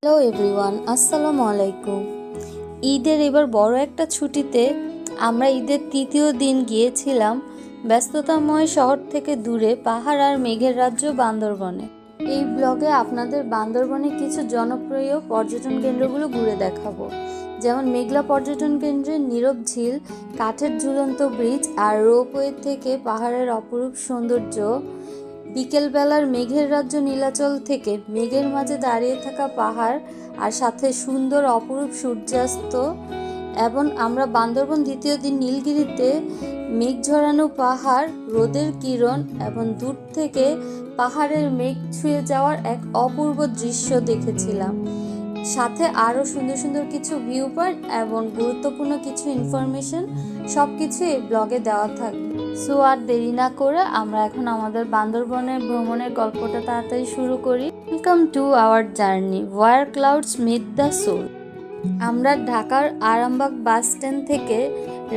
Hello everyone, আসসালামু আলাইকুম। ঈদের এবার বড় একটা ছুটিতে আমরা ঈদের তৃতীয় দিন গিয়েছিলাম ব্যস্ততাময় শহর থেকে দূরে পাহাড় আর মেঘের রাজ্য বান্দরবনে। এই ব্লগে আপনাদের বান্দরবনে কিছু জনপ্রিয় পর্যটন কেন্দ্রগুলো ঘুরে দেখাবো, যেমন মেঘলা পর্যটন কেন্দ্রের নীরব ঝিল, কাঠের ঝুলন্ত ব্রিজ আর রোপওয়ে থেকে পাহাড়ের অপরূপ সৌন্দর্য। বিকেলবেলার মেঘের রাজ্য নীলাচল থেকে মেঘের মাঝে দাঁড়িয়ে থাকা পাহাড় আর সাথে সুন্দর অপরূপ সূর্যাস্ত। এবং আমরা বান্দরবন দ্বিতীয় দিন নীলগিরিতে মেঘ ঝরানো পাহাড়, রোদের কিরণ এবং দূর থেকে পাহাড়ের মেঘ ছুঁয়ে যাওয়ার এক অপূর্ব দৃশ্য দেখেছিলাম। সাথে আরও সুন্দর সুন্দর কিছু ভিউ পয়েন্ট এবং গুরুত্বপূর্ণ কিছু ইনফরমেশন, সব কিছু এই ব্লগে দেওয়া থাকবে। সো আর দেরি না করে আমরা এখন আমাদের বান্দরবনের ভ্রমণের গল্পটা তাড়াতাড়ি শুরু করি। Welcome to our journey where clouds meet the soul. আমরা ঢাকার আরামবাগ বাস স্ট্যান্ড থেকে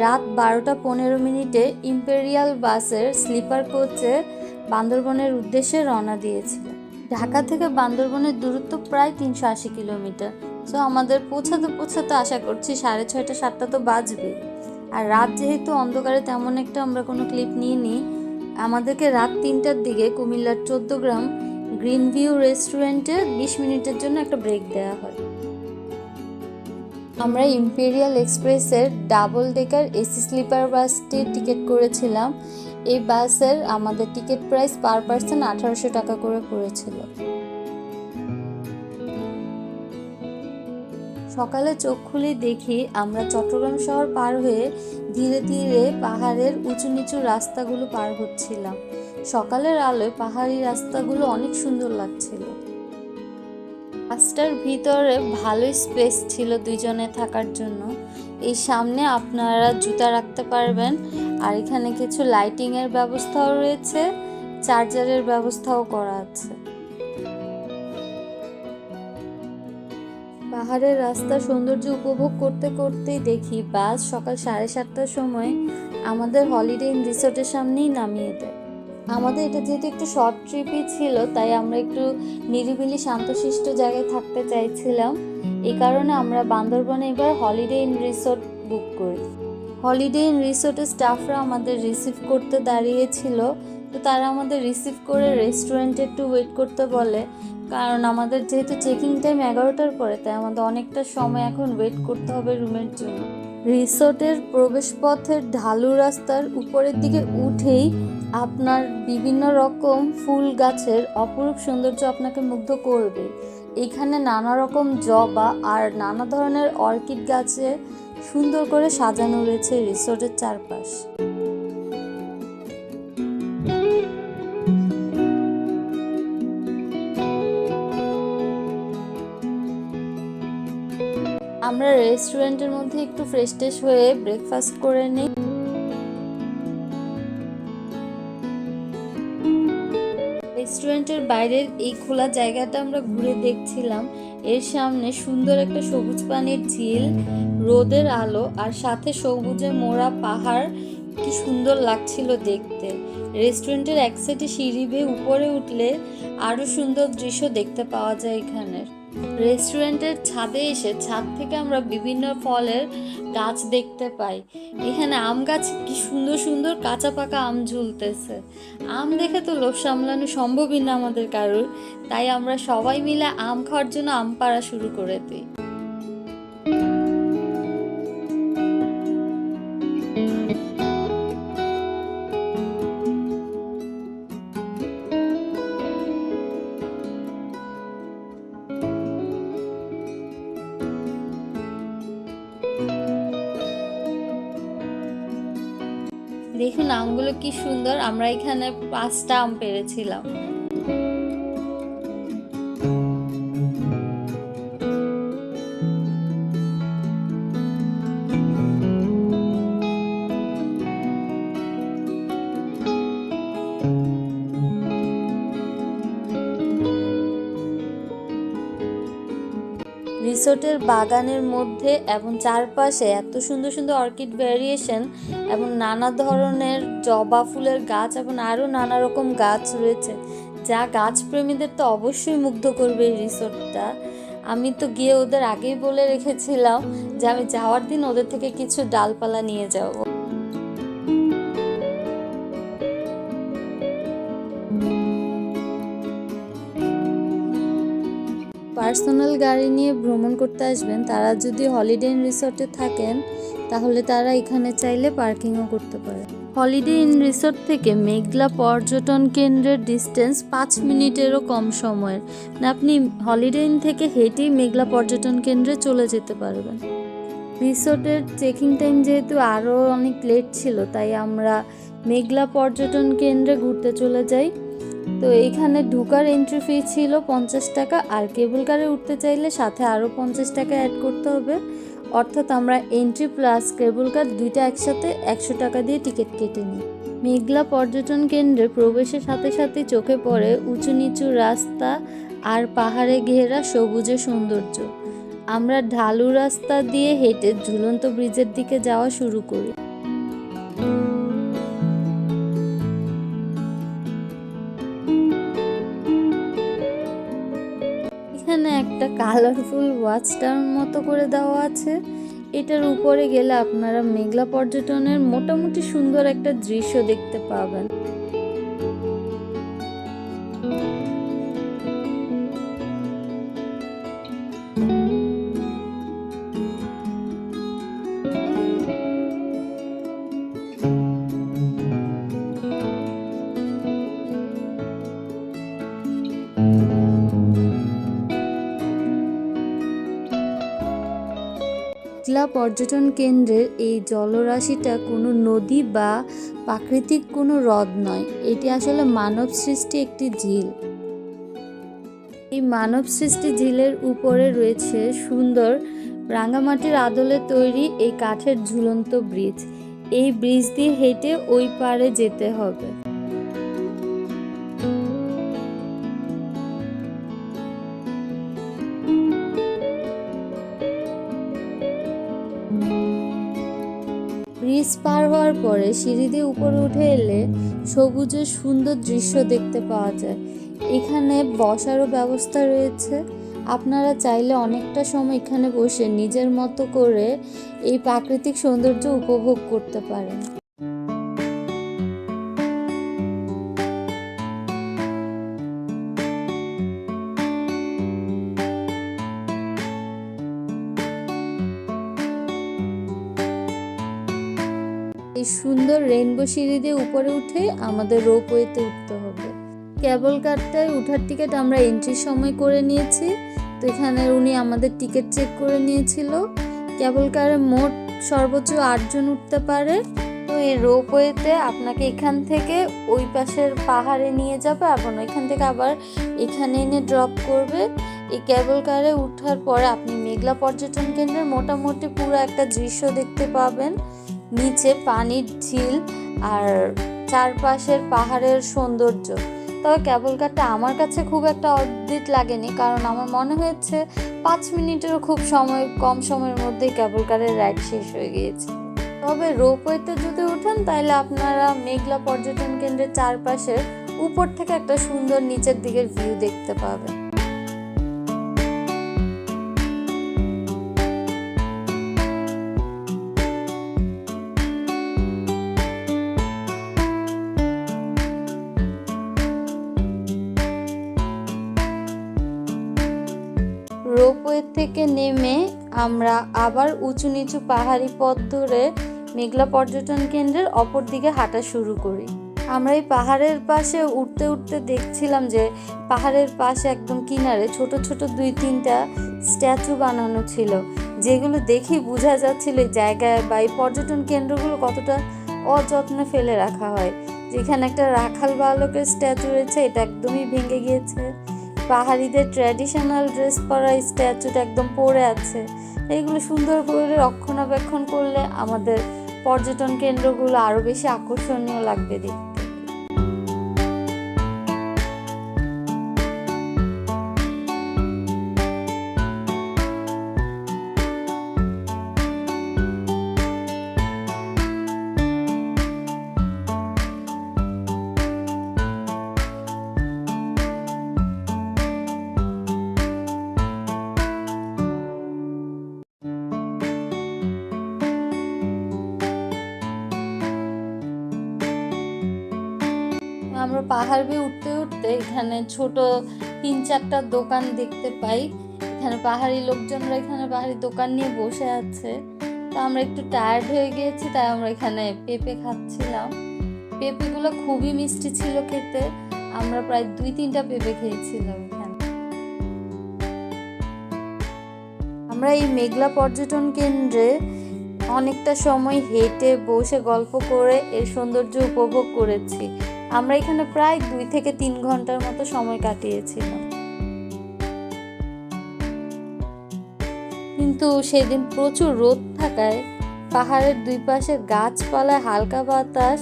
রাত 12টা 15 ইম্পেরিয়াল বাসের স্লিপার কোচে বান্দরবনের উদ্দেশ্যে রওনা দিয়েছিলাম। ঢাকা থেকে বান্দরবনের দূরত্ব প্রায় 380 কিলোমিটার। সো আমাদের পৌঁছাতে আশা করছি 6:30-7টা তো বাজবে। আর রাত যেহেতু অন্ধকারে তেমন একটা আমরা কোনো ক্লিপ নিইনি, আমাদেরকে রাত 3টার দিকে কুমিল্লার 14 গ্রাম গ্রিন ভিউ রেস্টুরেন্টে 20 মিনিটের জন্য একটা ব্রেক দেওয়া হয়। আমরা ইম্পেরিয়াল এক্সপ্রেসের ডাবল ডেকার এসি স্লিপার বাসটির টিকিট করেছিলাম। এই বাসের আমাদের টিকিট প্রাইস পার পার্সন 1800 টাকা করে পড়েছিল। সকালে চোখ খুলে দেখি আমরা চট্টগ্রাম শহর পার হয়ে ধীরে ধীরে পাহাড়ের উঁচু নিচু রাস্তাগুলো পার হচ্ছিলাম। সকালের আলোয় পাহাড়ি রাস্তাগুলো অনেক সুন্দর লাগছিল। বাসটার ভিতরে ভালোই স্পেস ছিল দুইজনে থাকার জন্য। এই সামনে আপনারা জুতা রাখতে পারবেন, আর এখানে কিছু লাইটিংয়ের ব্যবস্থাও রয়েছে, চার্জারের ব্যবস্থাও করা আছে। পাহাড়ের রাস্তার সৌন্দর্য উপভোগ করতে করতেই দেখি বাস সকাল 7:30টার সময় আমাদের হলিডে ইন রিসোর্টের সামনেই নামিয়ে দেয়। আমাদের এটা যেহেতু একটু শর্ট ট্রিপই ছিল, তাই আমরা একটু নিরিবিলি শান্তশিষ্ট জায়গায় থাকতে চাইছিলাম। এই কারণে আমরা বান্দরবনে এবার হলিডে ইন রিসোর্ট বুক করি। হলিডে ইন রিসোর্টের স্টাফরা আমাদের রিসিভ করতে দাঁড়িয়েছিল, তো তারা আমাদের রিসিভ করে রেস্টুরেন্টে একটু ওয়েট করতে বলে, কারণ আমাদের যেহেতু চেকিং টাইম 11টার পরে, তাই আমাদের অনেকটা সময় এখন ওয়েট করতে হবে রুমের জন্য। রিসোর্টের প্রবেশপথের ঢালু রাস্তার উপরের দিকে উঠেই আপনার বিভিন্ন রকম ফুল গাছের অপরূপ সৌন্দর্য আপনাকে মুগ্ধ করবে। এখানে নানা রকম জবা আর নানা ধরনের অর্কিড গাছে সুন্দর করে সাজানো রয়েছে রিসোর্টের চারপাশ। আমরা রেস্টুরেন্টের মধ্যে একটু ফ্রেশ ট্রেশ হয়ে ব্রেকফাস্ট করে নিই। রেস্টুরেন্টের বাইরের এই খোলা জায়গাটা আমরা ঘুরে দেখছিলাম। এর সামনে সুন্দর একটা সবুজ পানির ঝিল, রোদের আলো আর সাথে সবুজে মোড়া পাহাড়, কি সুন্দর লাগছিল দেখতে। রেস্টুরেন্টের এক সাইডে সিঁড়ি বেয়ে উপরে উঠলে আরো সুন্দর দৃশ্য দেখতে পাওয়া যায় এখানের। রেস্টুরেন্টের ছাদে এসে ছাদ থেকে আমরা বিভিন্ন ফলের গাছ দেখতে পাই। এখানে আম গাছ, কি সুন্দর সুন্দর কাঁচা পাকা আম ঝুলতেছে। আম দেখে তো লোভ সামলানো সম্ভবই না আমাদের কারোর, তাই আমরা সবাই মিলে আম খাওয়ার জন্য আম পাড়া শুরু করে দিই। দেখুন আমগুলো কি সুন্দর, আমরা এখানে 5টা আম পেরেছিলাম। রিসোর্টের বাগানের মধ্যে এবং চারপাশে এত সুন্দর সুন্দর অর্কিড ভ্যারিয়েশন এবং নানা ধরনের জবা ফুলের গাছ এবং আরও নানা রকম গাছ রয়েছে, যা গাছপ্রেমীদের তো অবশ্যই মুগ্ধ করবে এই রিসোর্টটা। আমি তো গিয়ে ওদের আগেই বলে রেখেছিলাম যে আমি যাওয়ার দিন ওদের থেকে কিছু ডালপালা নিয়ে যাব। পার্সোনাল গাড়ি নিয়ে ভ্রমণ করতে আসবেন তারা যদি হলিডে ইন রিসর্টে থাকেন তাহলে তারা এখানে চাইলে পার্কিংও করতে পারে। হলিডে ইন রিসর্ট থেকে মেঘলা পর্যটন কেন্দ্রের ডিস্টেন্স 5 মিনিটেরও কম সময়ের, মানে আপনি হলিডে ইন থেকে হেঁটেই মেঘলা পর্যটন কেন্দ্রে চলে যেতে পারবেন। রিসর্টের চেকিং টাইম যেহেতু আরও অনেক লেট ছিল, তাই আমরা মেঘলা পর্যটন কেন্দ্রে ঘুরতে চলে যাই। তো এইখানে ঢোকার এন্ট্রি ফি ছিল 50 টাকা, আর কেবল কারে উঠতে চাইলে সাথে আরও 50 টাকা অ্যাড করতে হবে। অর্থাৎ আমরা এন্ট্রি প্লাস কেবল কার দুইটা একসাথে 100 টাকা দিয়ে টিকিট কেটে নিই। মেঘলা পর্যটন কেন্দ্রে প্রবেশের সাথে সাথে চোখে পড়ে উঁচু নিচু রাস্তা আর পাহাড়ে ঘেরা সবুজে সৌন্দর্য। আমরা ঢালু রাস্তা দিয়ে হেঁটে ঝুলন্ত ব্রিজের দিকে যাওয়া শুরু করি। এখানে একটা কালারফুল ওয়াচ টাওয়ার মতো করে দেওয়া আছে। এটার উপরে গেলে আপনারা মেঘলা পর্যটনের মোটামুটি সুন্দর একটা দৃশ্য দেখতে পাবেন। মেঘলা পর্যটন কেন্দ্রের এই জলরাশিটা কোনো নদী বা প্রাকৃতিক কোনো হ্রদ নয়, এটি আসলে মানব সৃষ্টি একটি ঝিল। এই মানব সৃষ্টি ঝিলের উপরে রয়েছে সুন্দর রাঙামাটির আদলে তৈরি এই কাঠের ঝুলন্ত ব্রিজ। এই ব্রিজ দিয়ে হেঁটে ওই পারে যেতে হবে। ব্রিজ পার হওয়ার পরে সিঁড়ি দিয়ে উপরে উঠে এলে সবুজের সুন্দর দৃশ্য দেখতে পাওয়া যায়। এখানে বসারও ব্যবস্থা রয়েছে, আপনারা চাইলে অনেকটা সময় এখানে বসে নিজের মতো করে এই প্রাকৃতিক সৌন্দর্য উপভোগ করতে পারেন। এই সুন্দর রেইনবো সিঁড়ি দিয়ে উপরে উঠে আমাদের রোপওয়েতে উঠতে হবে। কেবল কারটায় উঠার টিকিট আমরা এন্ট্রির সময় করে নিয়েছি। তো এখানে উনি আমাদের টিকিট চেক করে নিয়েছিল। কেবল কারে মোট সর্বোচ্চ 8 জন উঠতে পারে। তো এই রোপওয়েতে আপনাকে এখান থেকে ওই পাশের পাহাড়ে নিয়ে যাবে এবং এখান থেকে আবার এখানে এনে ড্রপ করবে। এই কেবল কারে উঠার পরে আপনি মেঘলা পর্যটন কেন্দ্রের মোটামুটি পুরো একটা দৃশ্য দেখতে পাবেন। নিচে পানির ঝিল আর চারপাশের পাহাড়ের সৌন্দর্য। তবে কেবল কারটা আমার কাছে খুব একটা অদ্ভুত লাগেনি, কারণ আমার মনে হয়েছে 5 মিনিটেরও খুব কম সময়ের মধ্যেই কেবল কারের রাইড শেষ হয়ে গিয়েছে। তবে রোপওয়েতে যদি উঠেন তাহলে আপনারা মেঘলা পর্যটন কেন্দ্রের চারপাশে উপর থেকে একটা সুন্দর নিচের দিকের ভিউ দেখতে পাবেন। রোপওয়ে থেকে নেমে আমরা আবার উঁচু নিচু পাহাড়ি পথ ধরে মেঘলা পর্যটন কেন্দ্রের অপর দিকে হাঁটা শুরু করি। আমরা এই পাহাড়ের পাশে উঠতে উঠতে দেখছিলাম যে পাহাড়ের পাশে একদম কিনারে ছোট ছোট 2-3টা স্ট্যাচু বানানো ছিল, যেগুলো দেখেই বোঝা যাচ্ছিল এই জায়গায় বা এই পর্যটন কেন্দ্রগুলো কতটা অযত্নে ফেলে রাখা হয়। যেখানে একটা রাখাল বালকের স্ট্যাচু রয়েছে, এটা একদমই ভেঙে গিয়েছে। পাহাড়িদের ট্র্যাডিশনাল ড্রেস পরা স্ট্যাচুটা একদম পড়ে আছে। এইগুলো সুন্দর করে রক্ষণাবেক্ষণ করলে আমাদের পর্যটন কেন্দ্রগুলো আরো বেশি আকর্ষণীয় লাগবে দেখতে। আমরা পাহাড় বেয়ে উঠতে উঠতে এখানে ছোট 3-4টা দোকান দেখতে পাই। এখানে পাহাড়ি লোকজনরা এখানে পাহাড়ি দোকান নিয়ে বসে আছে। তো আমরা একটু টায়ার্ড হয়ে গিয়েছি, তাই আমরা এখানে পেঁপে খাচ্ছিলাম। পেঁপেগুলো খুবই মিষ্টি ছিল খেতে। আমরা প্রায় 2-3টা পেঁপে খেয়েছিলাম এখানে। আমরা এই মেঘলা পর্যটন কেন্দ্রে অনেকটা সময় হেঁটে বসে গল্প করে এর সৌন্দর্য উপভোগ করেছি। আমরা এখানে প্রায় 2 থেকে 3 ঘন্টার মতো সময় কাটিয়েছিলাম। কিন্তু সেদিন প্রচুর রোদ থাকায় পাহাড়ের দুই পাশে গাছপালায় হালকা বাতাস,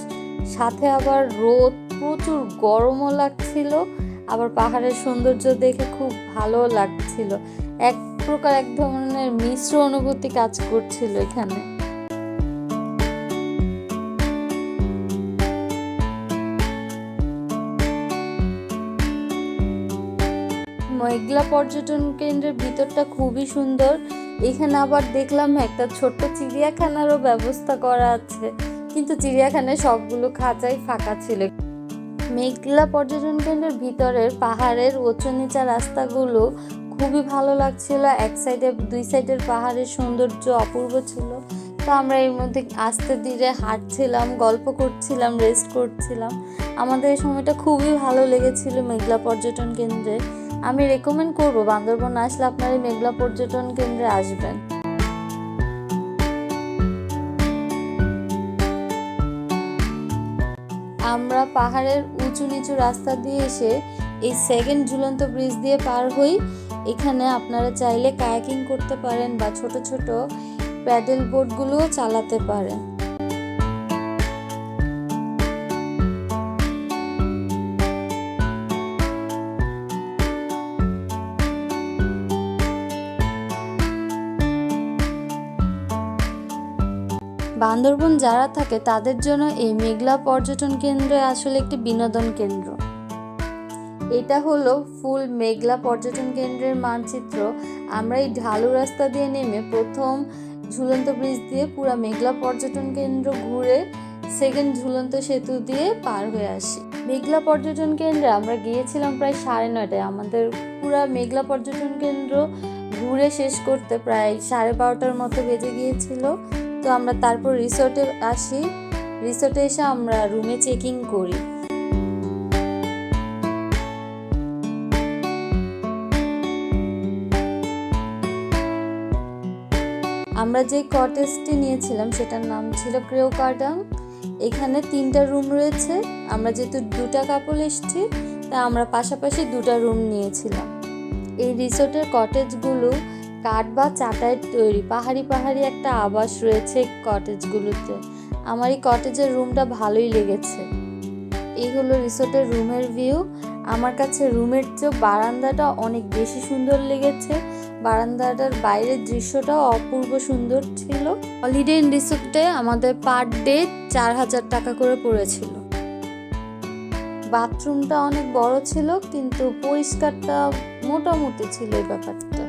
সাথে আবার রোদ, প্রচুর গরমও লাগছিল, আবার পাহাড়ের সৌন্দর্য দেখে খুব ভালো লাগছিল। এক ধরনের মিশ্র অনুভূতি কাজ করছিল এখানে। মেঘলা পর্যটন কেন্দ্রের ভিতরটা খুবই সুন্দর। এখানে আবার দেখলাম একটা ছোট্ট চিড়িয়াখানারও ব্যবস্থা করা আছে, কিন্তু চিড়িয়াখানায় সবগুলো খাঁচাই ফাঁকা ছিল। মেঘলা পর্যটন কেন্দ্রের ভিতরের পাহাড়ের উঁচু নিচা রাস্তাগুলো খুবই ভালো লাগছিল। এক সাইডে 2 সাইডের পাহাড়ের সৌন্দর্য অপূর্ব ছিল। তো আমরা এর মধ্যে আস্তে ধীরে হাঁটছিলাম, গল্প করছিলাম, রেস্ট করছিলাম। আমাদের এই সময়টা খুবই ভালো লেগেছিল মেঘলা পর্যটন কেন্দ্রে। আমি রেকমেন্ড করব বান্দরবন আসলে আপনারা এই মেঘলা পর্যটন কেন্দ্রে আসবেন। আমরা পাহাড়ের উঁচু নিচু রাস্তা দিয়ে এসে এই সেকেন্ড ঝুলন্ত ব্রিজ দিয়ে পার হই। এখানে আপনারা চাইলে কায়াকিং করতে পারেন বা ছোট ছোট প্যাডেল বোটগুলোও চালাতে পারেন। বান্দরবন যারা থাকে তাদের জন্য এই মেঘলা পর্যটন কেন্দ্র আসলে একটি বিনোদন কেন্দ্র। এটা হলো ফুল মেঘলা পর্যটন কেন্দ্রের মানচিত্র। আমরা এই ঢালু রাস্তা দিয়ে নেমে প্রথম ঝুলন্ত ব্রিজ দিয়ে পুরা মেঘলা পর্যটন কেন্দ্র ঘুরে সেকেন্ড ঝুলন্ত সেতু দিয়ে পার হয়ে আসি। মেঘলা পর্যটন কেন্দ্রে আমরা গিয়েছিলাম প্রায় 9:30টায়। আমাদের পুরা মেঘলা পর্যটন কেন্দ্র ঘুরে শেষ করতে প্রায় 12:30টার মতো বেজে গিয়েছিল। তো আমরা তারপর রিসোর্টে আসি। রিসোর্টে এসে আমরা রুমে চেকিং করি। আমরা যে কটেজটি নিয়েছিলাম সেটার নাম ছিল ক্রেওকার্ডাং। এখানে 3টা রুম রয়েছে। আমরা যেহেতু 2টা কাপল এসেছি, তাই আমরা পাশাপাশি 2টা রুম নিয়েছিলাম। এই রিসোর্টের কটেজগুলো কাঠ বা চাটাইয়ের তৈরি। পাহাড়ি একটা আবাস রয়েছে কটেজগুলোতে। আমার এই কটেজের রুমটা ভালোই লেগেছে। এই হলো রিসোর্টের রুমের ভিউ। আমার কাছে রুমের চেয়ে বারান্দাটা অনেক বেশি সুন্দর লেগেছে। বারান্দাটার বাইরের দৃশ্যটাও অপূর্ব সুন্দর ছিল। হলিডে ইন রিসোর্টে আমাদের পার ডে 4000 টাকা করে পড়েছিল। বাথরুমটা অনেক বড় ছিল, কিন্তু পরিষ্কারটা মোটামুটি ছিল এই ব্যাপারটা।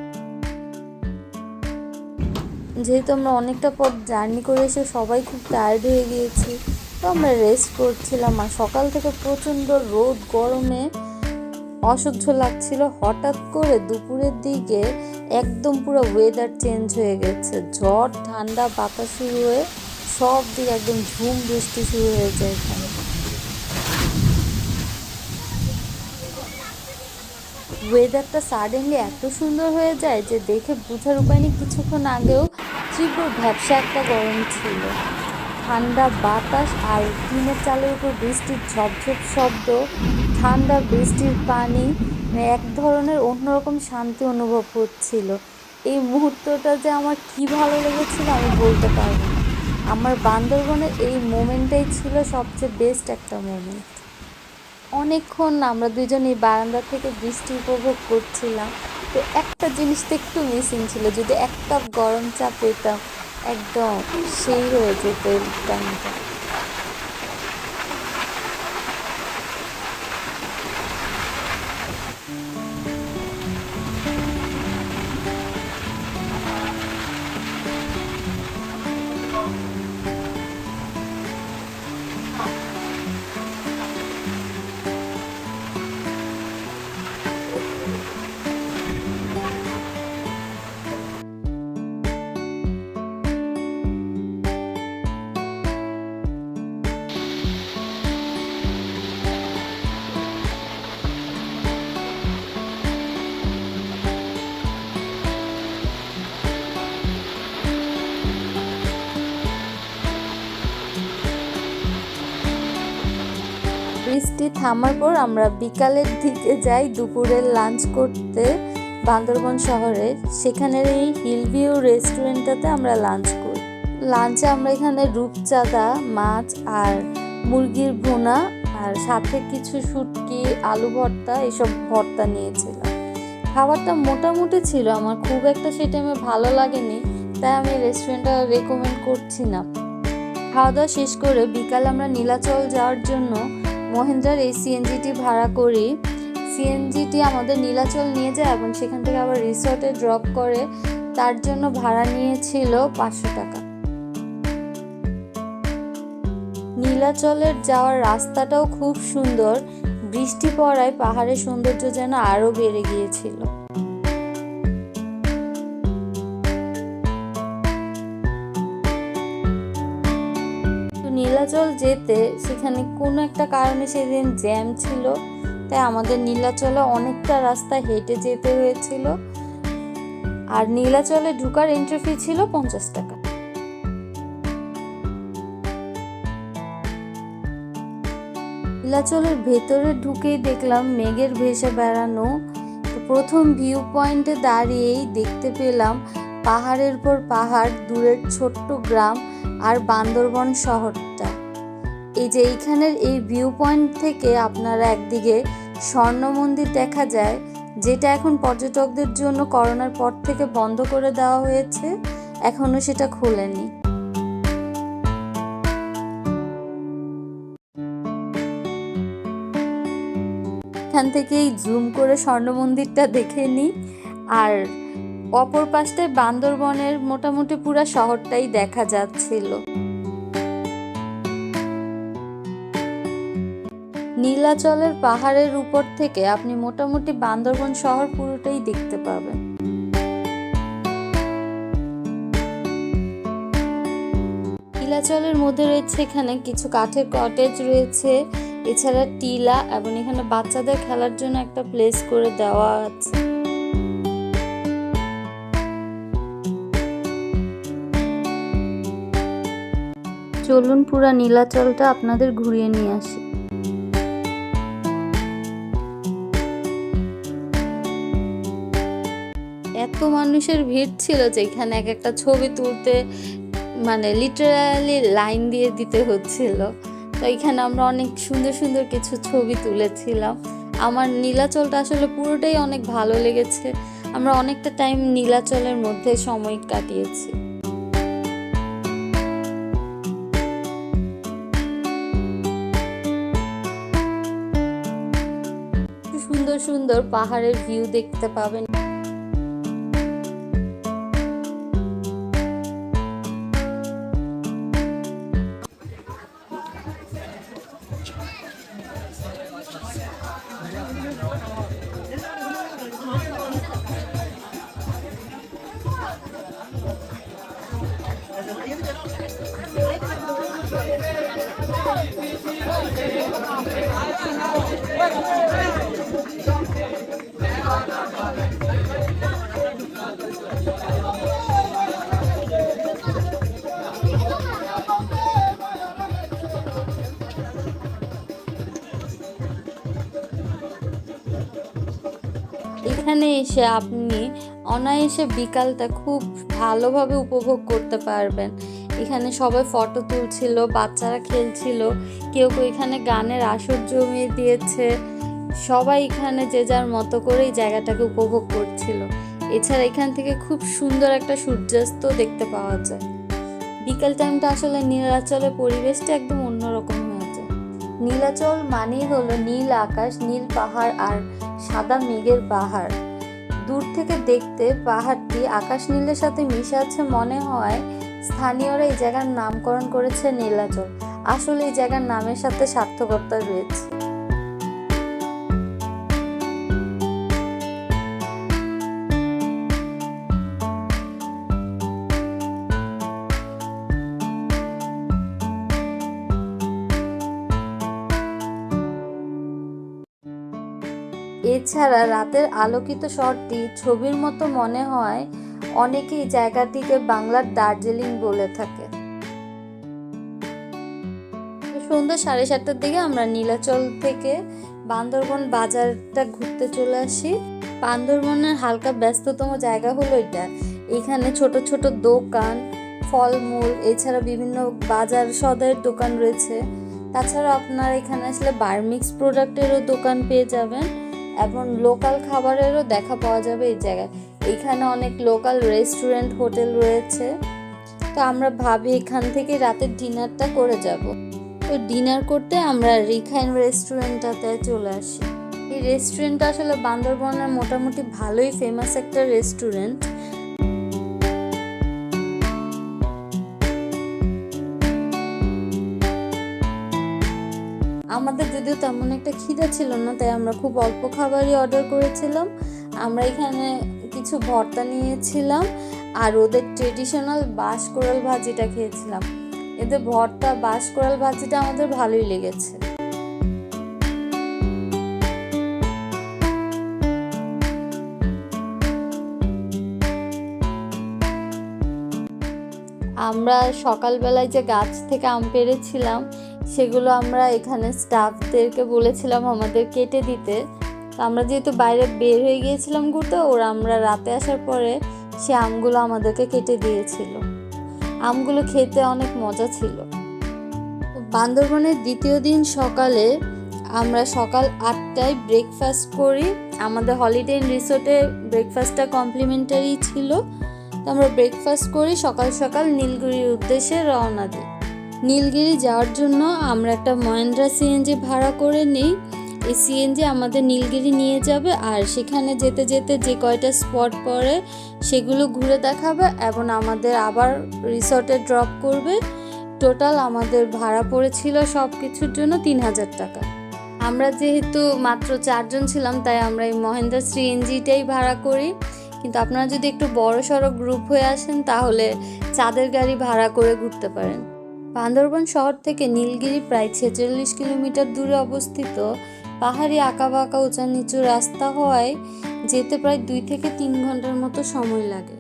যেহেতু আমরা অনেকটা পথ জার্নি করে এসে সবাই খুব টায়ার্ড হয়ে গিয়েছি, তো আমরা রেস্ট করছিলাম। আর সকাল থেকে প্রচণ্ড রোদ, গরমে অসহ্য লাগছিল। হঠাৎ করে দুপুরের দিকে একদম পুরো ওয়েদার চেঞ্জ হয়ে গেছে। ঝড় ঠান্ডা বাতাস শুরু হয়ে সব দিকে একদম ঝুম বৃষ্টি শুরু হয়ে যায়। এখানে ওয়েদারটা সাডেনলি এত সুন্দর হয়ে যায় যে দেখে বোঝার উপায় নেই। কিছুক্ষণ আগেও তীব্র ভ্যাপসা একটা গরম ছিল। ঠান্ডা বাতাস আর টিনের চালের উপর বৃষ্টির ঝপঝপ শব্দ, ঠান্ডা বৃষ্টির পানি, এক ধরনের অন্যরকম শান্তি অনুভব হচ্ছিল। এই মুহূর্তটা যে আমার কি ভালো লেগেছিল আমি বলতে পারবো না। আমার বান্দরবনের এই মোমেন্টটাই ছিল সবচেয়ে বেস্ট একটা মোমেন্ট। অনেকক্ষণ আমরা দুজন এই বারান্দা থেকে বৃষ্টি উপভোগ করছিলাম। তো একটা জিনিস তো একটু মিসিং ছিল, যদি এক কাপ গরম চা পেতাম একদম সেই হয়ে যেত এই টাইমটা। বৃষ্টি থামার পর আমরা বিকালের দিকে যাই দুপুরের লাঞ্চ করতে বান্দরবন শহরে। সেখানের এই হিল ভিউ রেস্টুরেন্টটাতে আমরা লাঞ্চ করি। লাঞ্চে আমরা এখানে রূপচাঁদা মাছ আর মুরগির ভুনা আর সাথে কিছু শুটকি, আলু ভর্তা, এসব ভর্তা নিয়েছিলাম। খাবারটা মোটামুটি ছিল, আমার খুব একটা সেই টাইমে ভালো লাগেনি, তাই আমি রেস্টুরেন্টটা রেকমেন্ড করছি না। খাওয়া দাওয়া শেষ করে বিকালে আমরা নীলাচল যাওয়ার জন্য মহেন্দ্রার এই সিএনজিটি ভাড়া করি। সিএনজিটি আমাদের নীলাচল নিয়ে যায় এবং সেখান থেকে আবার রিসর্টে ড্রপ করে। তার জন্য ভাড়া নিয়েছিল 500 টাকা। নীলাচলের যাওয়ার রাস্তাটাও খুব সুন্দর, বৃষ্টি পড়ায় পাহাড়ের সৌন্দর্য যেন আরো বেড়ে গিয়েছিল। নীলাচল যেতে সেখানে কোনো একটা কারণে সেদিন জ্যাম ছিল, তাই আমাদের নীলাচলে অনেকটা রাস্তা হেঁটে যেতে হয়েছিল। আর নীলাচলে ঢোকার এন্ট্রি ফি ছিল 50 টাকা। নীলাচলের ভেতরে ঢুকেই দেখলাম মেঘের ভেসে বেড়ানো। প্রথম ভিউ পয়েন্টে দাঁড়িয়েই দেখতে পেলাম পাহাড়ের পর পাহাড়, দূরের ছোট্ট গ্রাম আর বান্দরবন শহরটা। এই যে এইখানের এই ভিউ পয়েন্ট থেকে আপনারা একদিকে স্বর্ণ মন্দির দেখা যায়, যেটা এখন পর্যটকদের জন্য করোনার পর থেকে বন্ধ করে দেওয়া হয়েছে, এখনো সেটা খোলেনি। এখান থেকেই জুম করে স্বর্ণ মন্দিরটা দেখে নিই। আর অপর পাশটায় বান্দরবনের মোটামুটি পুরা শহরটাই দেখা যাচ্ছিল। নীলাচলের পাহাড়ের উপর থেকে আপনি মোটামুটি বান্দরবন শহর পুরোটাই দেখতে পাবেন। নীলাচলের মধ্যে রয়েছে এখানে কিছু কাঠের কটেজ রয়েছে, এছাড়া টিলা, এবং এখানে বাচ্চাদের খেলার জন্য একটা প্লেস করে দেওয়া আছে। চলুন পুরা নীলাচলটা আপনাদের ঘুরিয়ে নিয়ে আসি। এত মানুষের ভিড় ছিল যে এখানে এক একটা ছবি তুলতে মানে লিটারালি লাইন দিয়ে দিতে হচ্ছিল। তো এখানে আমরা অনেক সুন্দর সুন্দর কিছু ছবি তুলেছিলাম। আমার নীলাচলটা আসলে পুরোটাই অনেক ভালো লেগেছে। আমরা অনেকটা টাইম নীলাচলের মধ্যে সময় কাটিয়েছি। সুন্দর সুন্দর পাহাড়ের ভিউ দেখতে পাবেন। এখানে এসে আপনি অনায়াসে বিকালটা খুব ভালোভাবে উপভোগ করতে পারবেন। এখানে সবাই ফটো তুলছিল, বাচ্চারা খেলছিল, কেউ কেউ এখানে গানের আসর জমিয়ে দিয়েছে। সবাই এখানে যে যার মতো করে এই জায়গাটাকে উপভোগ করছিল। এছাড়া এখান থেকে খুব সুন্দর একটা সূর্যাস্ত দেখতে পাওয়া যায়। বিকাল টাইমটা আসলে নীলাচলের পরিবেশটা একদম অন্যরকম হয়ে যায়। নীলাচল মানেই হলো নীল আকাশ, নীল পাহাড় আর সাদা মেঘের পাহাড়। দূর থেকে দেখতে পাহাড়টি আকাশ নীলের সাথে মিশে আছে মনে হয়। স্থানীয়রা এই জায়গার নামকরণ করেছে নীলাচল। আসলে এই জায়গার নামের সাথে সার্থকতা রয়েছে। এছাড়া রাতের আলোকিত শহরটি ছবির মতো মনে হয়। অনেকেই জায়গাটিকে বাংলার দার্জিলিং বলে থাকে। সন্ধ্যা 7:30টার দিকে আমরা নীলাচল থেকে বান্দরবন বাজারটা ঘুরতে চলে আসি। বান্দরবনের হালকা ব্যস্ততম জায়গা হলো এটা। এখানে ছোট ছোট দোকান, ফলমূল, এছাড়া বিভিন্ন বাজার সদাইয়ের দোকান রয়েছে। তাছাড়া আপনারা এখানে আসলে বার্মিক্স প্রোডাক্টেরও দোকান পেয়ে যাবেন এবং লোকাল খাবারেরও দেখা পাওয়া যাবে এই জায়গায়। এখানে অনেক লোকাল রেস্টুরেন্ট, হোটেল রয়েছে। তো আমরা ভাবি এখান থেকে রাতের ডিনারটা করে যাব। তো ডিনার করতে আমরা রিখাইন রেস্টুরেন্টটাতে চলে আসি। এই রেস্টুরেন্টটা আসলে বান্দরবনের মোটামুটি ভালোই ফেমাস একটা রেস্টুরেন্ট। আমাদের যদিও তেমন একটা খিদা ছিল না, তাই আমরা খুব অল্প খাবারই অর্ডার করেছিলাম। আমরা এখানে কিছু ভর্তা নিয়েছিলাম আর ওদের ট্রেডিশনাল বাঁশকোড়াল ভাজিটা খেয়েছিলাম। এদের ভর্তা, বাঁশকোড়াল ভাজিটা আমাদের ভালোই লেগেছে। আমরা সকালবেলায় যে গাছ থেকে আম পেড়েছিলাম সেগুলো আমরা এখানে স্টাফদেরকে বলেছিলাম আমাদের কেটে দিতে। তো আমরা যেহেতু বাইরে বের হয়ে গিয়েছিলাম ঘুরতে, ওরা আমরা রাতে আসার পরে সে আমগুলো আমাদেরকে কেটে দিয়েছিল। আমগুলো খেতে অনেক মজা ছিল। বান্দরবনের দ্বিতীয় দিন সকালে আমরা সকাল 8টায় ব্রেকফাস্ট করি। আমাদের হলিডে ইন রিসোর্টে ব্রেকফাস্টটা কমপ্লিমেন্টারি ছিল। তো আমরা ব্রেকফাস্ট করি, সকাল সকাল নীলগিরির উদ্দেশ্যে রওনা দিই। নীলগিরি যাওয়ার জন্য আমরা একটা মহেন্দ্রা সিএনজি ভাড়া করে নিই। এই সিএনজি আমাদের নীলগিরি নিয়ে যাবে আর সেখানে যেতে যেতে যে কয়টা স্পট পড়ে সেগুলো ঘুরে দেখাবে এবং আমাদের আবার রিসর্টে ড্রপ করবে। টোটাল আমাদের ভাড়া পড়েছিল সব কিছুর জন্য 3000 টাকা। আমরা যেহেতু মাত্র 4 জন ছিলাম, তাই আমরা এই মহেন্দ্রা সিএনজিটাই ভাড়া করি। কিন্তু আপনারা যদি একটু বড় সড়ো গ্রুপ হয়ে আসেন তাহলে চাঁদের গাড়ি ভাড়া করে ঘুরতে পারেন। বান্দরবান শহর থেকে নীলগিরি প্রায় 46 কিলোমিটার দূরে অবস্থিত। পাহাড়ি আঁকাবাঁকা উঁচা নিচু রাস্তা হওয়ায় যেতে প্রায় 2 থেকে 3 ঘন্টার মতো সময় লাগে।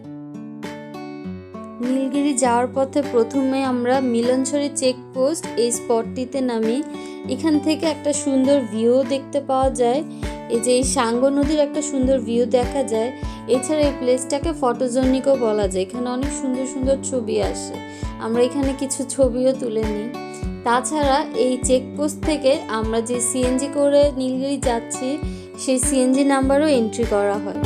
নীলগিরি যাওয়ার পথে প্রথমে আমরা মিলনছড়ি চেকপোস্ট এই স্পটটিতে নামি। এখান থেকে একটা সুন্দর ভিউ দেখতে পাওয়া যায়। এই যে এই সাঙ্গো নদীর একটা সুন্দর ভিউ দেখা যায়। এছাড়া এই প্লেসটাকে ফটোজেনিকও বলা যায়। এখানে অনেক সুন্দর সুন্দর ছবি আসে। আমরা এখানে কিছু ছবিও তুলে নিই। তাছাড়া এই চেকপোস্ট থেকে আমরা যে সিএনজি করে নীলগিরি যাচ্ছি সেই সিএনজি নাম্বারও এন্ট্রি করা হয়।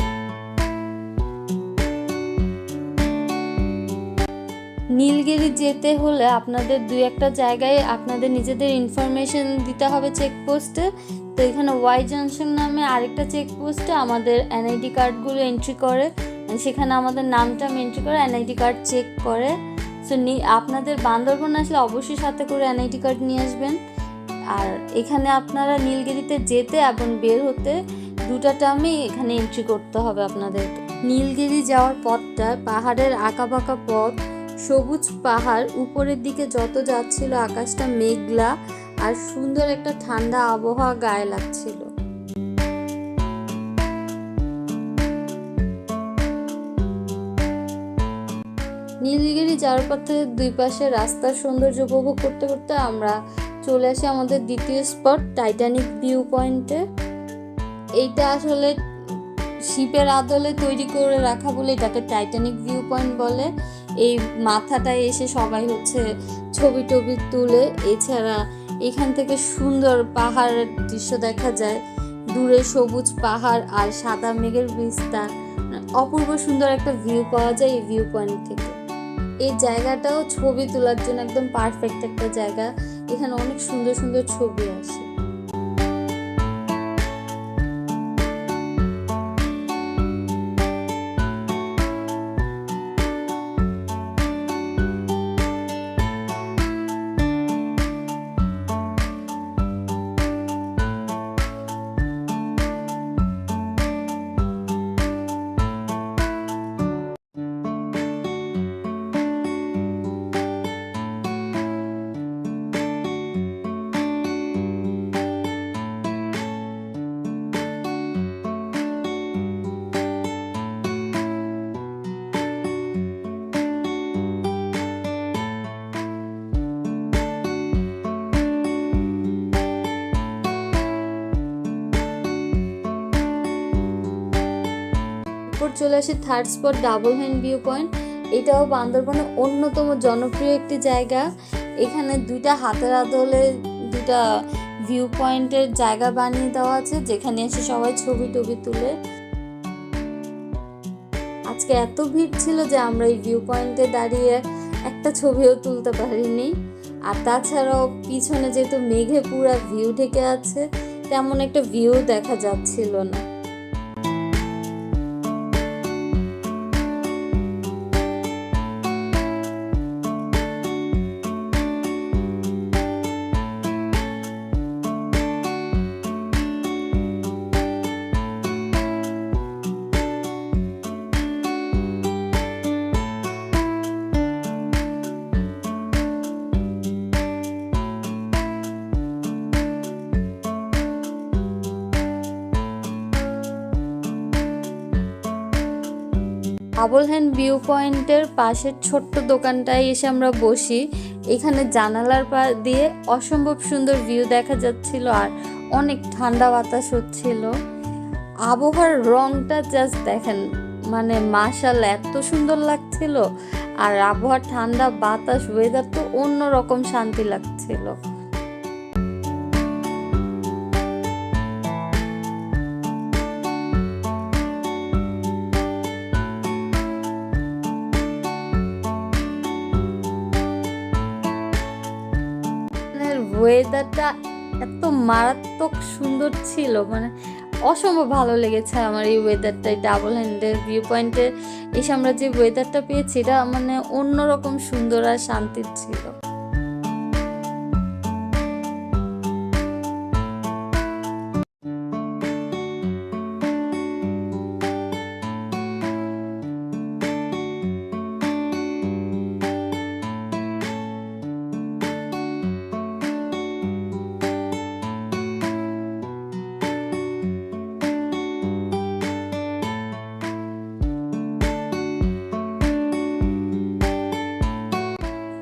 নীলগিরি যেতে হলে আপনাদের 2-1টা জায়গায় আপনাদের নিজেদের ইনফরমেশন দিতে হবে চেকপোস্টে। তো এখানে ওয়াই জংশন নামে আরেকটা চেকপোস্টে আমাদের এনআইডি কার্ডগুলো এন্ট্রি করে, সেখানে আমাদের নামটা এন্ট্রি করে এনআইডি কার্ড চেক করে। সো আপনাদের বান্দরবন আসলে অবশ্যই সাথে করে এনআইডি কার্ড নিয়ে আসবেন। আর এখানে আপনারা নীলগিরিতে যেতে এবং বের হতে 2টা টার্মে এখানে এন্ট্রি করতে হবে আপনাদের। নীলগিরি যাওয়ার পথটা পাহাড়ের আঁকাবাঁকা পথ, সবুজ পাহাড়, উপরের দিকে যত যাচ্ছিল আকাশটা মেঘলা আর সুন্দর একটা ঠান্ডা আবহাওয়া গায়ে লাগছিল। নীলগিরি যাওয়ার পথে 2 পাশে রাস্তার সৌন্দর্য উপভোগ করতে করতে আমরা চলে আসি আমাদের দ্বিতীয় স্পট টাইটানিক ভিউ পয়েন্টে। এইটা আসলে শিপের আদলে তৈরি করে রাখা বলে এটাকে টাইটানিক ভিউ পয়েন্ট বলে। এই মাথাটায় এসে সবাই ছবি টবি তুলে। এছাড়া এখান থেকে সুন্দর পাহাড়ের দৃশ্য দেখা যায়, দূরে সবুজ পাহাড় আর সাদা মেঘের বিস্তার। অপূর্ব সুন্দর একটা ভিউ পাওয়া যায় এই ভিউ পয়েন্ট থেকে। এই জায়গাটাও ছবি তোলার জন্য একদম পারফেক্ট একটা জায়গা। এখানে অনেক সুন্দর সুন্দর ছবি আসে। চলে আসি third spot double hand view point. এটাও বান্দরবনের অন্যতম জনপ্রিয় একটি জায়গা। এখানে দুইটা হাতের আদলে দুটা ভিউ পয়েন্টের জায়গা বানিয়ে দেওয়া আছে, যেখানে এসে সবাই ছবি টবি তুলে। আজকে এত ভিড় ছিল যে আমরা এই ভিউ পয়েন্টে দাঁড়িয়ে একটা ছবিও তুলতে পারিনি। আর তাছাড়াও পিছনে যেহেতু মেঘে পুরা ভিউ ঢেকে আছে, তেমন একটা ভিউ দেখা যাচ্ছিল না। ডাবল হ্যান্ড ভিউ পয়েন্টের পাশের ছোট্ট দোকানটায় এসে আমরা বসি। এখানে জানালার দিয়ে অসম্ভব সুন্দর ভিউ দেখা যাচ্ছিল আর অনেক ঠান্ডা বাতাস হচ্ছিল। আবহাওয়ার রংটা জাস্ট দেখেন, মানে মাশাআল্লাহ এত সুন্দর লাগছিল। আর আবহাওয়ার ঠান্ডা বাতাস, ওয়েদার তো অন্যরকম শান্তি লাগছিল। ওয়েদারটা এত মারাত্মক সুন্দর ছিল, মানে অসম্ভব ভালো লেগেছে আমার এই ওয়েদারটা। ডাবল হ্যান্ডের ভিউ পয়েন্টে এসে আমরা যে ওয়েদারটা পেয়েছি, এটা মানে অন্যরকম সুন্দর আর শান্তির ছিল।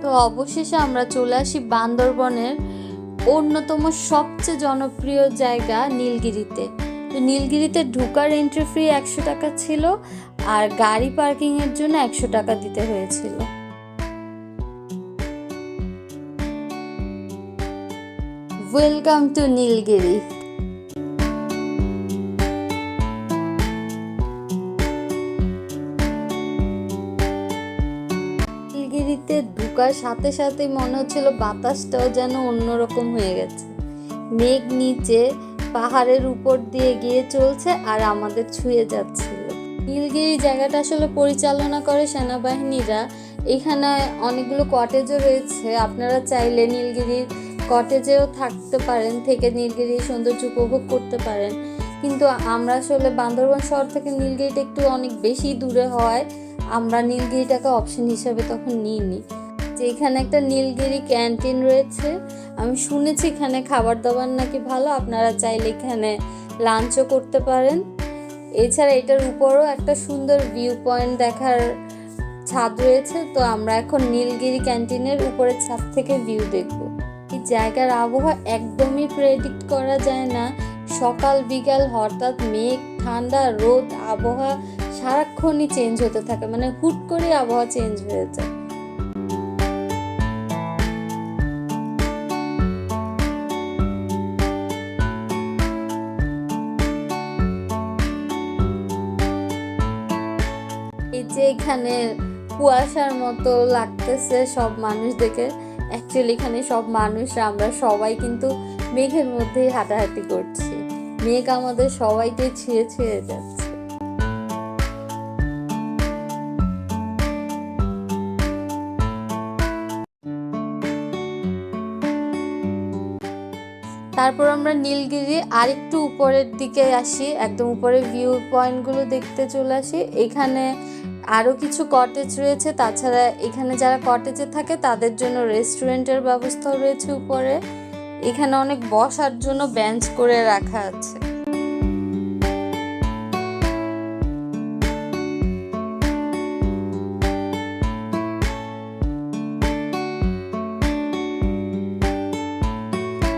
তো অবশেষে আমরা চলে আসি বান্দরবনের অন্যতম সবচেয়ে জনপ্রিয় জায়গা নীলগিরিতে। তো নীলগিরিতে ঢোকার এন্ট্রি ফ্রি 100 টাকা ছিল, আর গাড়ি পার্কিংয়ের জন্য 100 টাকা দিতে হয়েছিল। Welcome to Nilgiri. নীলগিরিতে ঢোকার সাথে সাথে মনে হচ্ছিল বাতাসটাও যেন অন্যরকম হয়ে গেছে। মেঘ নিচে পাহাড়ের উপর দিয়ে গিয়ে চলছে আর আমাদের ছুঁয়ে যাচ্ছিল। নীলগিরি জায়গাটা আসলে পরিচালনা করে সেনাবাহিনীরা। এখানে অনেকগুলো কটেজও রয়েছে, আপনারা চাইলে নীলগিরির কটেজেও থাকতে পারেন, থেকে নীলগিরির সৌন্দর্য উপভোগ করতে পারেন। কিন্তু আমরা আসলে বান্দরবান শহর থেকে নীলগিরিটা একটু অনেক বেশি দূরে হয়, আমরা নীলগিরিটাকে অপশন হিসাবে তখন নিইনি। যে এখানে একটা নীলগিরি ক্যান্টিন রয়েছে, আমি শুনেছি এখানে খাবার দাবার নাকি ভালো, আপনারা চাইলে এখানে লাঞ্চও করতে পারেন। এছাড়া এটার উপরও একটা সুন্দর ভিউ পয়েন্ট দেখার ছাদ রয়েছে। তো আমরা এখন নীলগিরি ক্যান্টিনের উপরের ছাদ থেকে ভিউ দেখব। এই জায়গার আবহাওয়া একদমই প্রেডিক্ট করা যায় না, সকাল বিকাল হঠাৎ মেঘ, ঠান্ডা, রোদ, আবহাওয়া সারাক্ষণই চেঞ্জ হতে থাকে, মানে হুট করে আবহাওয়া চেঞ্জ হয়ে যায়। এই যে এখানে কুয়াশার মতো লাগতেছে সব মানুষ দেখে, অ্যাকচুয়ালি এখানে সব মানুষ, আমরা সবাই কিন্তু মেঘের মধ্যেই হাঁটাহাঁটি করছি। মেঘ আমাদের সবাইকে ছিঁড়ে ছিঁড়ে যাচ্ছে। তারপর আমরা নীলগিরি আরেকটু উপরের দিকে আসি, একদম উপরে ভিউ পয়েন্টগুলো দেখতে চলে আসি। এখানে আরও কিছু কটেজ রয়েছে, তাছাড়া এখানে যারা কটেজে থাকে তাদের জন্য রেস্টুরেন্টের ব্যবস্থাও রয়েছে উপরে। এখানে অনেক বসার জন্য বেঞ্চ করে রাখা আছে।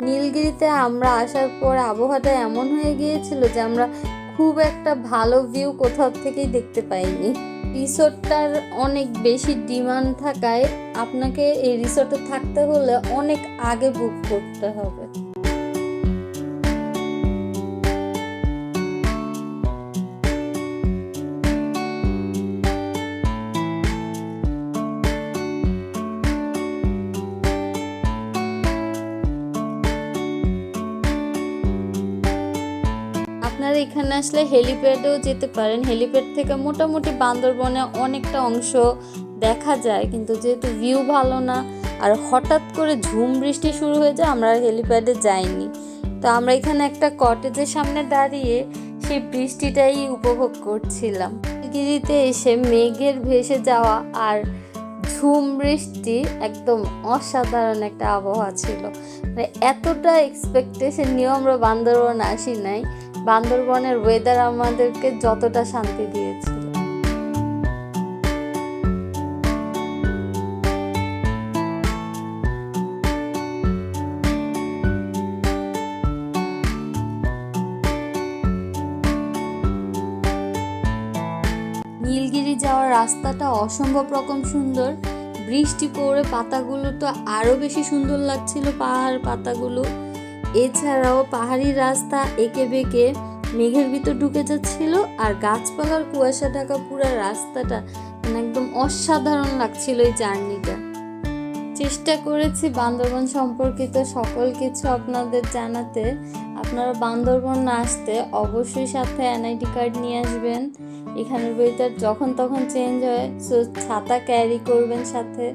নীলগিরিতে আমরা আসার পর আবহাওয়াটা এমন হয়ে গিয়েছিল যে আমরা খুব একটা ভালো ভিউ কোথাও থেকেই দেখতে পাইনি। রিসোর্টটার অনেক বেশি ডিমান্ড থাকায় আপনাকে এই রিসোর্টে থাকতে হলে অনেক আগে বুক করতে হবে। আপনারা এখানে আসলে হেলিপ্যাডেও যেতে পারেন। হেলিপ্যাড থেকে মোটামুটি বান্দরবনে অনেকটা অংশ দেখা যায়, কিন্তু যেহেতু ভিউ ভালো না আর হঠাৎ করে ঝুম বৃষ্টি শুরু হয়ে যায়, আমরা হেলিপ্যাডে যাইনি। তো আমরা এখানে একটা কটেজের সামনে দাঁড়িয়ে সেই বৃষ্টিটাই উপভোগ করছিলাম। নীলগিরিতে এসে মেঘের ভেসে যাওয়া আর ঝুম বৃষ্টি একদম অসাধারণ একটা আবহাওয়া ছিল। মানে এতটা এক্সপেকটেশন নিয়েও আমরা বান্দরবন আসি নাই। বান্দরবনের ওয়েদার আমাদেরকে যতটা শান্তি দিয়েছিল। নীলগিরি যাওয়ার রাস্তাটা অসম্ভব রকম সুন্দর। বৃষ্টি পড়ে পাতাগুলো তো আরো বেশি সুন্দর লাগছিল, পাহাড় পাতাগুলো। এছাড়াও পাহাড়ি রাস্তা এঁকে বেঁকে মেঘের ভিতর ঢুকে যাচ্ছিল, আর গাছপালার কুয়াশা ঢাকা পুরো রাস্তাটা একদম অসাধারণ লাগছিল এই জার্নিটা। চেষ্টা করেছি বান্দরবন সম্পর্কিত সকল কিছু আপনাদের জানাতে। আপনারা বান্দরবন না আসতে অবশ্যই সাথে এনআইডি কার্ড নিয়ে আসবেন। এখানের ওয়েদার যখন তখন চেঞ্জ হয়, সো ছাতা ক্যারি করবেন সাথে,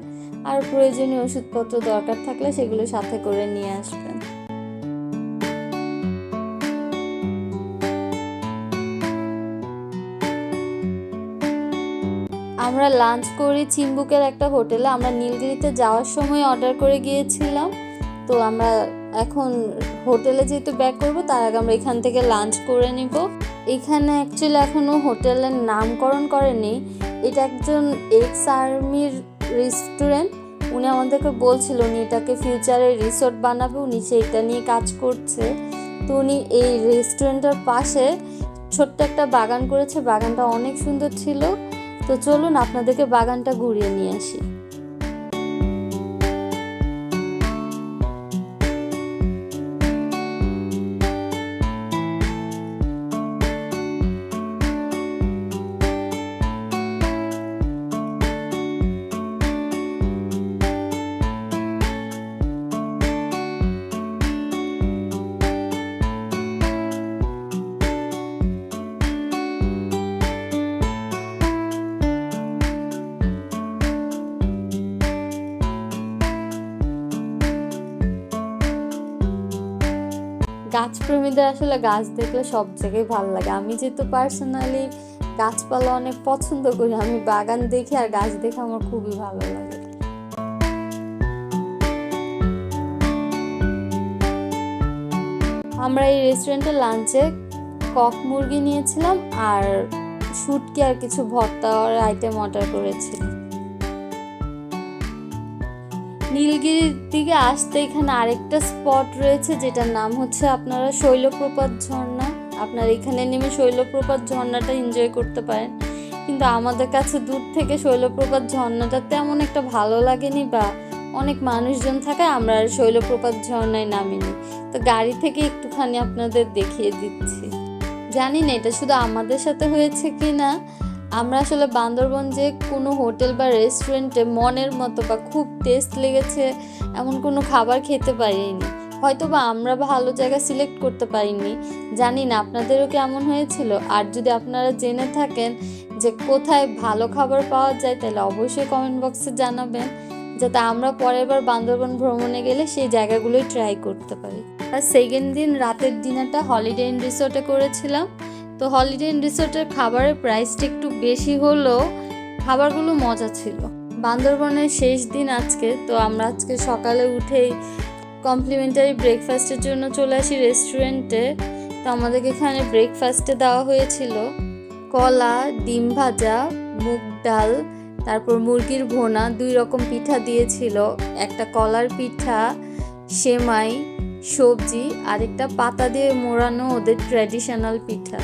আর প্রয়োজনীয় ওষুধপত্র দরকার থাকলে সেগুলো সাথে করে নিয়ে আসবেন। আমরা লাঞ্চ করি চিম্বুকের একটা হোটেলে। আমরা নীলগিরিতে যাওয়ার সময় অর্ডার করে গিয়েছিলাম, তো আমরা এখন হোটেলে যেহেতু ব্যাক করবো তার আগে আমরা এখান থেকে লাঞ্চ করে নিব। এখানে অ্যাকচুয়ালি এখনও হোটেলের নামকরণ করেনি। এটা একজন এক্স আর্মির রেস্টুরেন্ট। উনি আমাদেরকে বলছিল উনি এটাকে ফিউচারে রিসোর্ট বানাবে, উনি সেইটা নিয়ে কাজ করছে। তো উনি এই রেস্টুরেন্টের পাশে ছোট্ট একটা বাগান করেছে, বাগানটা অনেক সুন্দর ছিল। তো চলুন আপনাদেরকে বাগানটা ঘুরিয়ে নিয়ে আসি। গাছপ্রেমীদের আসলে গাছ দেখলে সব জায়গায় ভালো লাগে। আমি যেহেতু পার্সোনালি গাছপালা অনেক পছন্দ করি, আমি বাগান দেখি আর গাছ দেখে আমার খুবই ভালো লাগে। আমরা এই রেস্টুরেন্টে লাঞ্চে কক মুরগি নিয়েছিলাম আর শুটকি আর কিছু ভর্তা আইটেম অর্ডার করেছি। নীলগিরির দিকে আসতে এখানে আরেকটা স্পট রয়েছে যেটার নাম হচ্ছে আপনারা শৈলপ্রপাত ঝর্ণা। আপনারা এখানে নেমে শৈলপ্রপাত ঝর্ণাটা এনজয় করতে পারেন, কিন্তু আমাদের কাছে দূর থেকে শৈলপ্রপাত ঝর্ণাটা তেমন একটা ভালো লাগেনি, বা অনেক মানুষজন থাকায় আমরা আর শৈলপ্রপাত ঝর্ণায় নামিনি। তো গাড়ি থেকে একটুখানি আপনাদের দেখিয়ে দিচ্ছি। জানি না এটা শুধু আমাদের সাথে হয়েছে কি না। আমরা আসলে বান্দরবন যে কোনো হোটেল বা রেস্টুরেন্টে মনের মতো বা খুব টেস্ট লেগেছে এমন কোনো খাবার খেতে পারিনি, হয়তো বা আমরা ভালো জায়গা সিলেক্ট করতে পারিনি। জানি না আপনাদেরও কেমন হয়েছিল। আর যদি আপনারা জেনে থাকেন যে কোথায় ভালো খাবার পাওয়া যায় তাহলে অবশ্যই কমেন্ট বক্সে জানাবেন, যাতে আমরা পরের বার বান্দরবন ভ্রমণে গেলে সেই জায়গাগুলোই ট্রাই করতে পারি। আর সেকেন্ড দিন রাতের ডিনারটা হলিডে ইন রিসোর্টে করেছিলাম। তো হলিডে ইন রিসোর্টের খাবারের প্রাইসটা একটু বেশি হলেও খাবারগুলো মজা ছিল। বান্দরবনের শেষ দিন আজকে, তো আমরা আজকে সকালে উঠেই কমপ্লিমেন্টারি ব্রেকফাস্টের জন্য চলে আসি রেস্টুরেন্টে। তো আমাদেরকে এখানে ব্রেকফাস্টে দেওয়া হয়েছিল কলা, ডিম ভাজা, মুগ ডাল, তারপর মুরগির ভোনা, 2 রকম পিঠা দিয়েছিল, একটা কলার পিঠা, সেমাই, সবজি আর একটা পাতা দিয়ে মোড়ানো ওদের ট্র্যাডিশনাল পিঠা।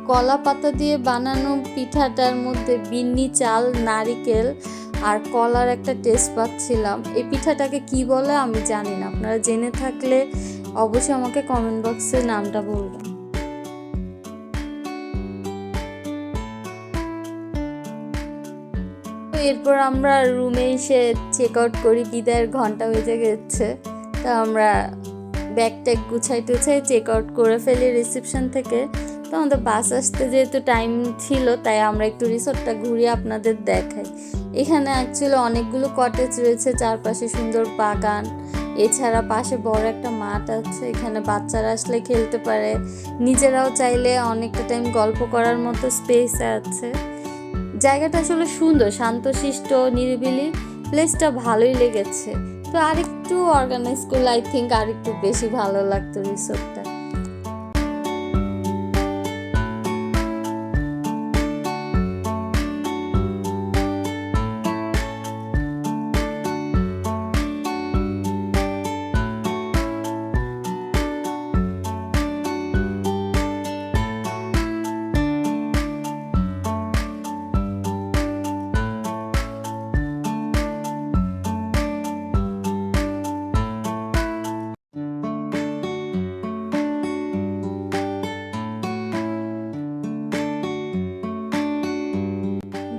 কলা পাতা দিয়ে বানানো পিঠাটার মধ্যে বিন্নি চাল, নারিকেল আর কলার একটা টেস্ট পাচ্ছিলাম। এই পিঠাটাকে কি বলে আমি জানি না, আপনারা জেনে থাকলে অবশ্যই আমাকে কমেন্ট বক্সে নামটা বলবেন। এরপর আমরা রুমে এসে চেক আউট করি, বিদায়ের ঘন্টা বেজে গেছে। তো আমরা ব্যাগ ট্যাগ গুছাই টুছাই চেক আউট করে ফেলি রিসেপশন থেকে। তো আমাদের বাস আসতে যেহেতু টাইম ছিল, তাই আমরা একটু রিসোর্টটা ঘুরিয়ে আপনাদের দেখাই। এখানে অ্যাকচুয়ালি অনেকগুলো কটেজ রয়েছে, চারপাশে সুন্দর বাগান, এছাড়া পাশে বড় একটা মাঠ আছে, এখানে বাচ্চারা আসলে খেলতে পারে, নিজেরাও চাইলে অনেকটা টাইম গল্প করার মতো স্পেস আছে। জায়গাটা আসলে সুন্দর, শান্তশিষ্ট, নিরিবিলি, প্লেসটা ভালোই লেগেছে। তো আরেকটু অর্গানাইজ করলে আই থিঙ্ক আরেকটু বেশি ভালো লাগতো রিসোর্টটা।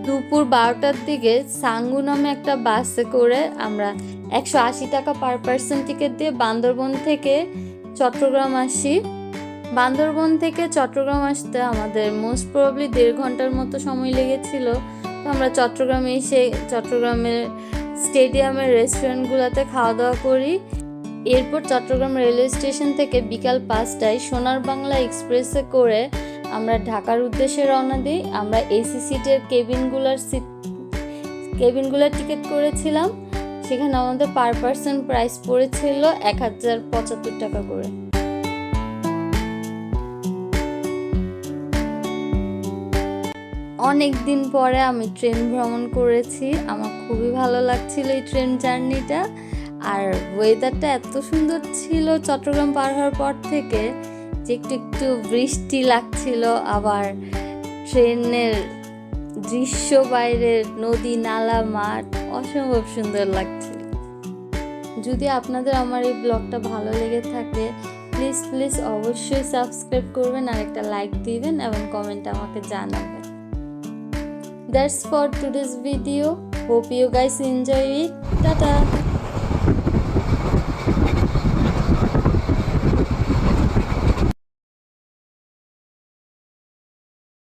দুপুর 12টার দিকে সাঙ্গু নামে একটা বাসে করে আমরা 180 টাকা পার পার্সন টিকিট দিয়ে বান্দরবন থেকে চট্টগ্রাম আসি। বান্দরবন থেকে চট্টগ্রাম আসতে আমাদের মোস্ট প্রবাবলি 1.5 ঘন্টার মতো সময় লেগেছিল। তো আমরা চট্টগ্রামে এসে চট্টগ্রামের স্টেডিয়ামের রেস্টুরেন্টগুলোতে খাওয়া দাওয়া করি। এরপর চট্টগ্রাম রেলওয়ে স্টেশন থেকে বিকাল 5টায় সোনার বাংলা এক্সপ্রেসে করে আমরা ঢাকার উদ্দেশ্যে রওনা দিই। আমরা এসি সিটের কেবিনগুলোর টিকিট করেছিলাম, সেখানে আমাদের পার পার্সন প্রাইস পড়েছিল 1075 টাকা করে। অনেক দিন পরে আমি ট্রেন ভ্রমণ করেছি, আমার খুবই ভালো লাগছিল এই ট্রেন জার্নিটা। আর ওয়েদারটা এত সুন্দর ছিল চট্টগ্রাম পার হওয়ার পর থেকে যে একটু একটু বৃষ্টি লাগছিল, আবার ট্রেনের দৃশ্য, বাইরের নদী, নালা, মাঠ অসম্ভব সুন্দর লাগছিল। যদি আপনাদের আমার এই ব্লগটা ভালো লেগে থাকে প্লিজ অবশ্যই সাবস্ক্রাইব করবেন আর একটা লাইক দিবেন এবং কমেন্টে আমাকে জানাবেন। That's for today's video. Hope you guys enjoy it. Tata.